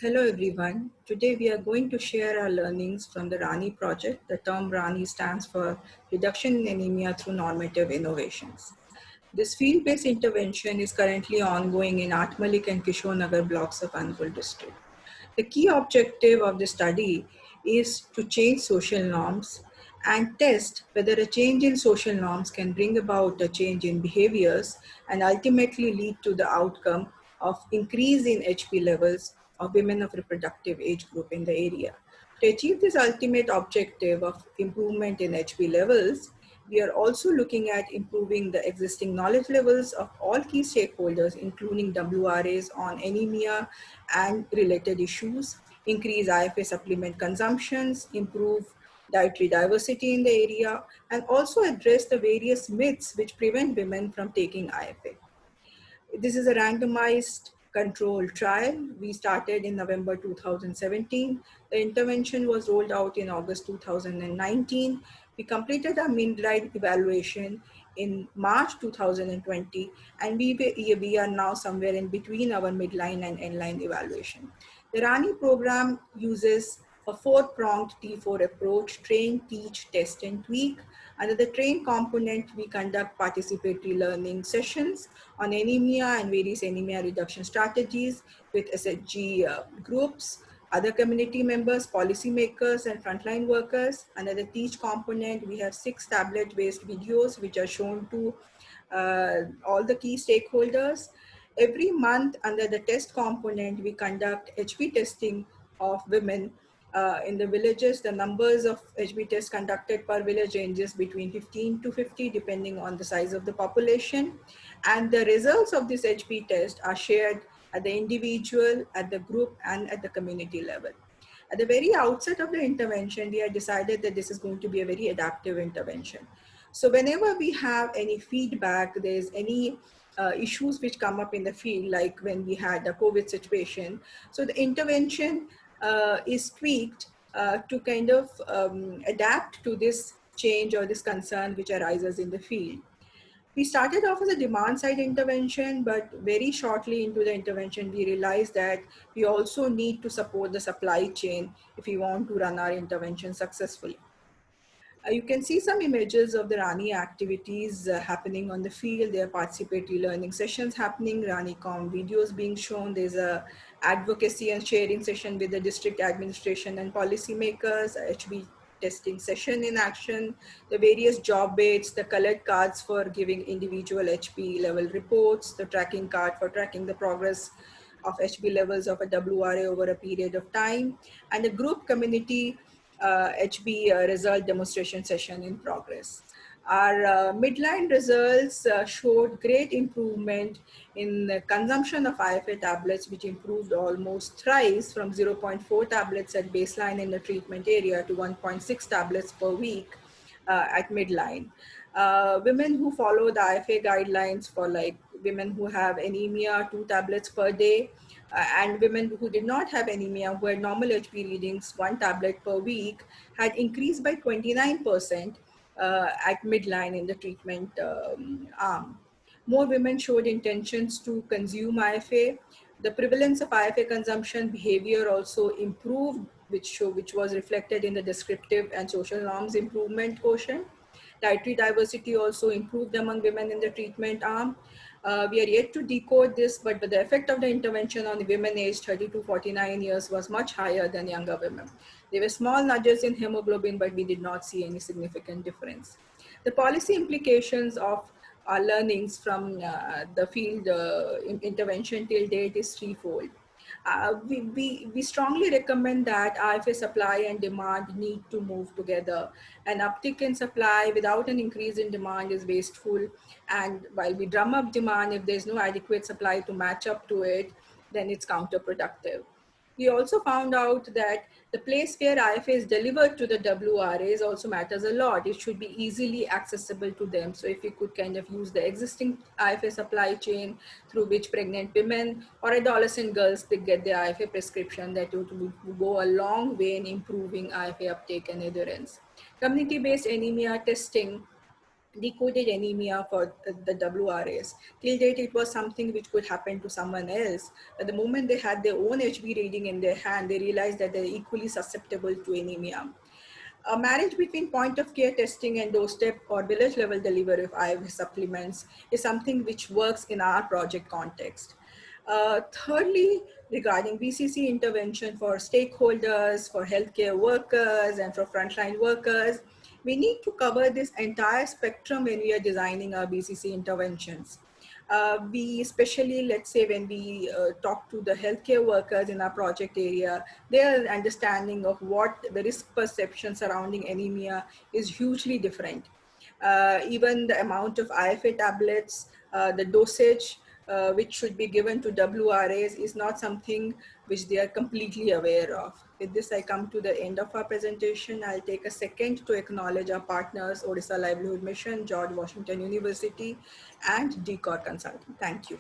Hello everyone. Today we are going to share our learnings from the RANI project. The term RANI stands for Reduction in Anemia Through Normative Innovations. This field-based intervention is currently ongoing in Atmalik and Kishore blocks of Angul district. The key objective of the study is to change social norms and test whether a change in social norms can bring about a change in behaviors and ultimately lead to the outcome of increase in HP levels of women of reproductive age group in the area. To achieve this ultimate objective of improvement in HP levels, we are also looking at improving the existing knowledge levels of all key stakeholders, including WRAs on anemia and related issues, increase IFA supplement consumptions, improve dietary diversity in the area, and also address the various myths which prevent women from taking IFA. This is a randomized controlled trial. We started in November 2017. The intervention was rolled out in August 2019. We completed our midline evaluation in March 2020, and we are now somewhere in between our midline and endline evaluation. The RANI program uses a four-pronged T4 approach: train, teach, test, and tweak. Under the train component, we conduct participatory learning sessions on anemia and various anemia reduction strategies with SHG groups, other community members, policymakers, and frontline workers. Under the teach component, we have 6 tablet-based videos which are shown to all the key stakeholders. Every month under the test component, we conduct HB testing of women in the villages. The numbers of HB tests conducted per village ranges between 15 to 50 depending on the size of the population. And the results of this HB test are shared at the individual, at the group, and at the community level. At the very outset of the intervention, we had decided that this is going to be a very adaptive intervention. So whenever we have any feedback, there's any issues which come up in the field, like when we had the COVID situation. So the intervention is tweaked to kind of adapt to this change or this concern which arises in the field. We started off as a demand side intervention, but very shortly into the intervention, we realized that we also need to support the supply chain if we want to run our intervention successfully. You can see some images of the RANI activities happening on the field. There are participatory learning sessions happening, RANI-com videos being shown. There's a advocacy and sharing session with the district administration and policymakers, HB testing session in action, the various job baits, the colored cards for giving individual HP level reports, the tracking card for tracking the progress of HB levels of a WRA over a period of time, and the group community HB result demonstration session in progress. Our midline results showed great improvement in the consumption of IFA tablets, which improved almost thrice from 0.4 tablets at baseline in the treatment area to 1.6 tablets per week at midline. Women who follow the IFA guidelines for like women who have anemia, 2 tablets per day, and women who did not have anemia, who had normal HP readings, 1 tablet per week, had increased by 29% at midline in the treatment arm. More women showed intentions to consume IFA. The prevalence of IFA consumption behavior also improved, which was reflected in the descriptive and social norms improvement quotient. Dietary diversity also improved among women in the treatment arm. We are yet to decode this, but the effect of the intervention on the women aged 30 to 49 years was much higher than younger women. There were small nudges in hemoglobin, but we did not see any significant difference. The policy implications of our learnings from the field intervention till date is threefold. We strongly recommend that IFA supply and demand need to move together. An uptick in supply without an increase in demand is wasteful. And while we drum up demand, if there's no adequate supply to match up to it, then it's counterproductive. We also found out that the place where IFA is delivered to the WRAs also matters a lot. It should be easily accessible to them. So if we could kind of use the existing IFA supply chain through which pregnant women or adolescent girls they get their IFA prescription, that would go a long way in improving IFA uptake and adherence. Community-based anemia testing decoded anemia for the WRAs. Till date, it was something which could happen to someone else. But the moment they had their own HB reading in their hand, they realized that they're equally susceptible to anemia. A marriage between point of care testing and doorstep or village level delivery of IV supplements is something which works in our project context. Thirdly, regarding BCC intervention for stakeholders, for healthcare workers, and for frontline workers, we need to cover this entire spectrum when we are designing our BCC interventions. We especially, let's say, when we talk to the healthcare workers in our project area, their understanding of what the risk perception surrounding anemia is hugely different. Even the amount of IFA tablets, the dosage which should be given to WRAs is not something which they are completely aware of. With this, I come to the end of our presentation. I'll take a second to acknowledge our partners, Odisha Livelihood Mission, George Washington University, and DCOR Consulting. Thank you.